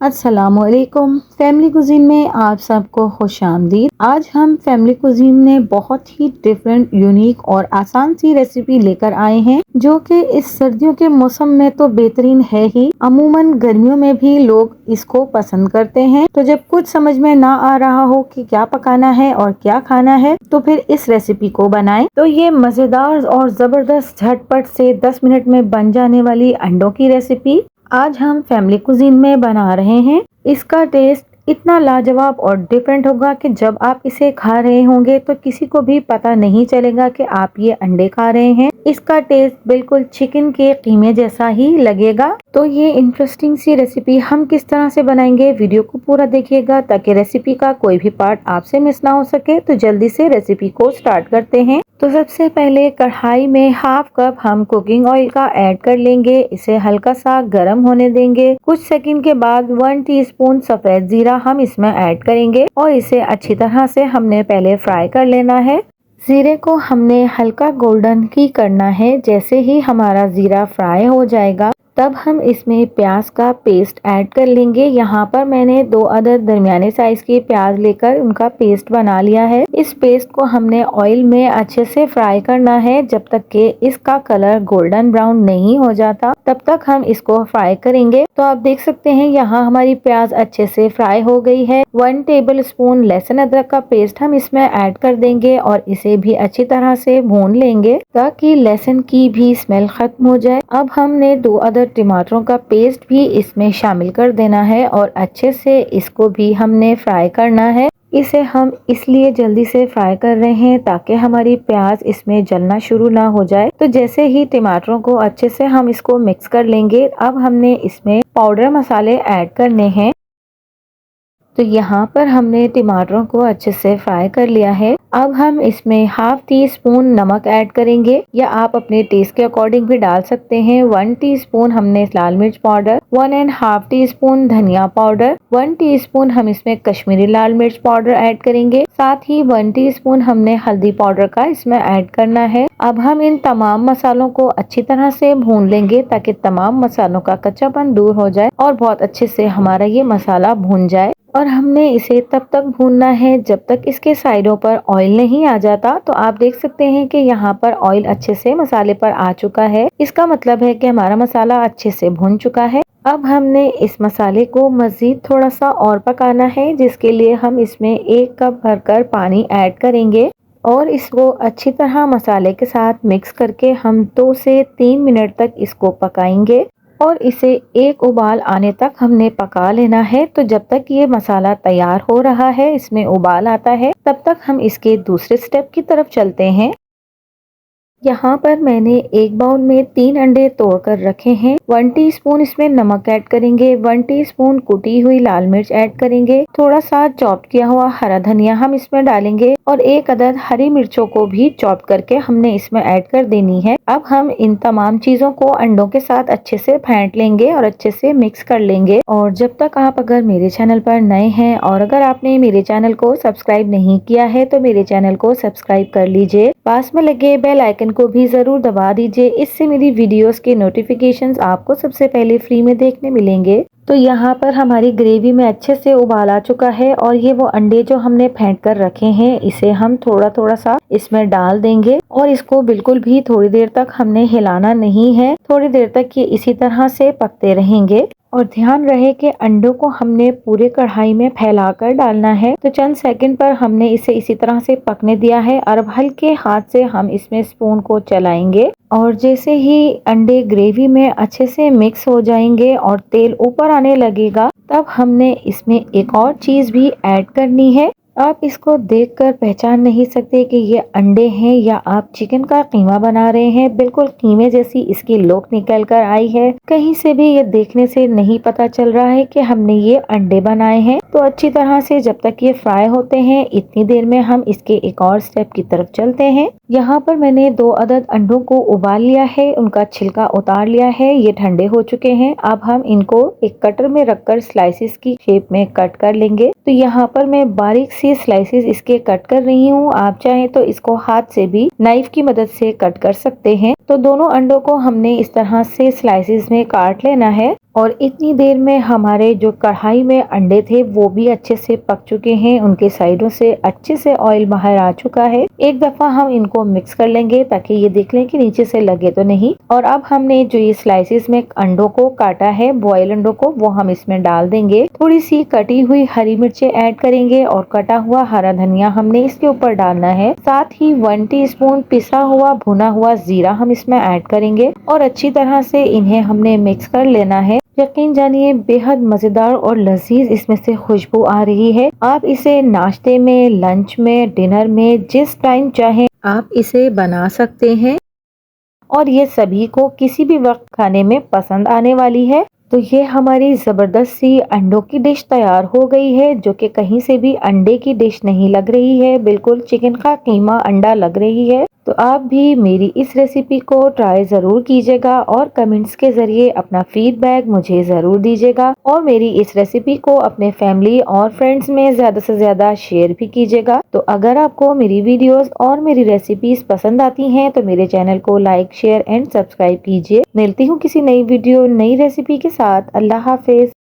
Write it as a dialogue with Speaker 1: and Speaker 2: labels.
Speaker 1: अस्सलामुअलैकुम। Family cuisine में आप सबको खुशामदीद। आज हम फैमिली कुजीन में बहुत ही डिफरेंट, यूनिक और आसान सी रेसिपी लेकर आए हैं जो कि इस सर्दियों के मौसम में तो बेहतरीन है ही। अमूमन गर्मियों में भी लोग इसको पसंद करते हैं। तो जब कुछ समझ में ना आ रहा हो कि क्या पकाना है और क्या खाना है तो फिर इस रेसिपी को बनाएं। तो ये मजेदार और जबरदस्त झटपट से 10 मिनट में बन जाने वाली अंडों की रेसिपी आज हम फैमिली कुजीन में बना रहे हैं। इसका टेस्ट इतना लाजवाब और डिफरेंट होगा कि जब आप इसे खा रहे होंगे तो किसी को भी पता नहीं चलेगा कि आप ये अंडे खा रहे हैं। इसका टेस्ट बिल्कुल चिकन के कीमे जैसा ही लगेगा। तो ये इंटरेस्टिंग सी रेसिपी हम किस तरह से बनाएंगे, वीडियो को पूरा देखिएगा ताकि रेसिपी का कोई भी पार्ट आपसे मिस ना हो सके। तो जल्दी से रेसिपी को स्टार्ट करते हैं। तो सबसे पहले कढ़ाई में हाफ कप हम कुकिंग ऑयल का ऐड कर लेंगे। इसे हल्का सा गर्म होने देंगे। कुछ सेकंड के बाद 1 टीस्पून सफेद जीरा हम इसमें ऐड करेंगे और इसे अच्छी तरह से हमने पहले फ्राई कर लेना है। जीरे को हमने हल्का गोल्डन ही करना है। जैसे ही हमारा जीरा फ्राई हो जाएगा तब हम इसमें प्याज का पेस्ट ऐड कर लेंगे। यहाँ पर मैंने 2 अदद दरमियाने साइज के प्याज लेकर उनका पेस्ट बना लिया है। इस पेस्ट को हमने ऑयल में अच्छे से फ्राई करना है जब तक कि इसका कलर गोल्डन ब्राउन नहीं हो जाता, तब तक हम इसको फ्राई करेंगे। तो आप देख सकते हैं यहाँ हमारी प्याज अच्छे से फ्राई हो गई है। 1 टेबल स्पून लहसुन अदरक का पेस्ट हम इसमें ऐड कर देंगे और इसे भी अच्छी तरह से भून लेंगे ताकि लहसुन की भी स्मेल खत्म हो जाए। अब हमने 2 अदद टमाटरों का पेस्ट भी इसमें शामिल कर देना है और अच्छे से इसको भी हमने फ्राई करना है। इसे हम इसलिए जल्दी से फ्राई कर रहे हैं ताकि हमारी प्याज इसमें जलना शुरू ना हो जाए। तो जैसे ही टमाटरों को अच्छे से हम इसको मिक्स कर लेंगे, अब हमने इसमें पाउडर मसाले ऐड करने हैं। तो यहाँ पर हमने टमाटरों को अच्छे से फ्राई कर लिया है। अब हम इसमें हाफ टी स्पून नमक ऐड करेंगे या आप अपने टेस्ट के अकॉर्डिंग भी डाल सकते हैं। 1 टीस्पून हमने लाल मिर्च पाउडर, 1.5 टीस्पून धनिया पाउडर, 1 टीस्पून हम इसमें कश्मीरी लाल मिर्च पाउडर ऐड करेंगे। साथ ही 1 टीस्पून हमने हल्दी पाउडर का इसमें ऐड करना है। अब हम इन तमाम मसालों को अच्छी तरह से भून लेंगे ताकि तमाम मसालों का कच्चापन दूर हो जाए और बहुत अच्छे से हमारा ये मसाला भून जाए। और हमने इसे तब तक भूनना है जब तक इसके साइडों पर ऑयल नहीं आ जाता। तो आप देख सकते हैं कि यहाँ पर ऑयल अच्छे से मसाले पर आ चुका है। इसका मतलब है कि हमारा मसाला अच्छे से भून चुका है। अब हमने इस मसाले को मजीद थोड़ा सा और पकाना है, जिसके लिए हम इसमें 1 कप भरकर पानी ऐड करेंगे और इसको अच्छी तरह मसाले के साथ मिक्स करके हम 2 से 3 मिनट तक इसको पकाएंगे और इसे एक उबाल आने तक हमने पका लेना है। तो जब तक ये मसाला तैयार हो रहा है, इसमें उबाल आता है, तब तक हम इसके दूसरे स्टेप की तरफ चलते हैं। यहाँ पर मैंने एक बाउल में 3 अंडे तोड़कर रखे हैं। 1 टीस्पून इसमें नमक ऐड करेंगे, 1 टीस्पून कुटी हुई लाल मिर्च ऐड करेंगे, थोड़ा सा चॉप किया हुआ हरा धनिया हम इसमें डालेंगे और 1 अदद हरी मिर्चों को भी चॉप करके हमने इसमें ऐड कर देनी है। अब हम इन तमाम चीजों को अंडों के साथ अच्छे से फेंट लेंगे और अच्छे से मिक्स कर लेंगे। और जब तक आप अगर मेरे चैनल पर नए हैं और अगर आपने मेरे चैनल को सब्सक्राइब नहीं किया है तो मेरे चैनल को सब्सक्राइब कर लीजिए। पास में लगे बेल आइकन को भी जरूर दबा दीजिए। इससे मेरी वीडियोस के नोटिफिकेशंस आपको सबसे पहले फ्री में देखने मिलेंगे। तो यहाँ पर हमारी ग्रेवी में अच्छे से उबाल आ चुका है और ये वो अंडे जो हमने फेंट कर रखे हैं, इसे हम थोड़ा थोड़ा सा इसमें डाल देंगे और इसको बिल्कुल भी थोड़ी देर तक हमने हिलाना नहीं है। थोड़ी देर तक ये इसी तरह से पकते रहेंगे और ध्यान रहे कि अंडों को हमने पूरे कढ़ाई में फैलाकर डालना है। तो चंद सेकंड पर हमने इसे इसी तरह से पकने दिया है और अब हल्के हाथ से हम इसमें स्पून को चलाएंगे और जैसे ही अंडे ग्रेवी में अच्छे से मिक्स हो जाएंगे और तेल ऊपर आने लगेगा, तब हमने इसमें एक और चीज भी ऐड करनी है। आप इसको देखकर पहचान नहीं सकते कि ये अंडे हैं या आप चिकन का कीमा बना रहे हैं। बिल्कुल कीमे जैसी इसकी लोक निकल कर आई है। कहीं से भी ये देखने से नहीं पता चल रहा है कि हमने ये अंडे बनाए हैं। तो अच्छी तरह से जब तक ये फ्राई होते हैं, इतनी देर में हम इसके एक और स्टेप की तरफ चलते हैं। यहाँ पर मैंने 2 अदद अंडों को उबाल लिया है, उनका छिलका उतार लिया है। ये ठंडे हो चुके हैं। अब हम इनको एक कटर में रखकर स्लाइसिस की शेप में कट कर लेंगे। तो यहाँ पर मैं बारीक सी स्लाइसेस इसके कट कर रही हूँ। आप चाहें तो इसको हाथ से भी नाइफ की मदद से कट कर सकते हैं। तो दोनों अंडों को हमने इस तरह से स्लाइसेस में काट लेना है और इतनी देर में हमारे जो कढ़ाई में अंडे थे वो भी अच्छे से पक चुके हैं, उनके साइडों से अच्छे से ऑयल बाहर आ चुका है। एक दफा हम इनको मिक्स कर लेंगे ताकि ये देख लें कि नीचे से लगे तो नहीं। और अब हमने जो ये स्लाइसिस में अंडों को काटा है, बॉयल अंडों को, वो हम इसमें डाल देंगे। थोड़ी सी कटी हुई हरी मिर्चें ऐड करेंगे और कटा हुआ हरा धनिया हमने इसके ऊपर डालना है। साथ ही 1 टीस्पून पिसा हुआ भुना हुआ जीरा हम इसमें ऐड करेंगे और अच्छी तरह से इन्हें हमने मिक्स कर लेना है। यकीन जानिए बेहद मजेदार और लजीज इसमें से खुशबू आ रही है। आप इसे नाश्ते में, लंच में, डिनर में, जिस टाइम चाहें आप इसे बना सकते हैं और ये सभी को किसी भी वक्त खाने में पसंद आने वाली है। तो ये हमारी जबरदस्त सी अंडों की डिश तैयार हो गई है, जो कि कहीं से भी अंडे की डिश नहीं लग रही है, बिल्कुल चिकन का कीमा अंडा लग रही है। तो आप भी मेरी इस रेसिपी को ट्राई जरूर कीजिएगा और कमेंट्स के जरिए अपना फीडबैक मुझे जरूर दीजिएगा और मेरी इस रेसिपी को अपने फैमिली और फ्रेंड्स में ज्यादा से ज्यादा शेयर भी कीजिएगा। तो अगर आपको मेरी वीडियोस और मेरी रेसिपीज पसंद आती हैं तो मेरे चैनल को लाइक, शेयर एंड सब्सक्राइब कीजिए। मिलती हूँ किसी नई वीडियो, नई रेसिपी के साथ। अल्लाह हाफिज।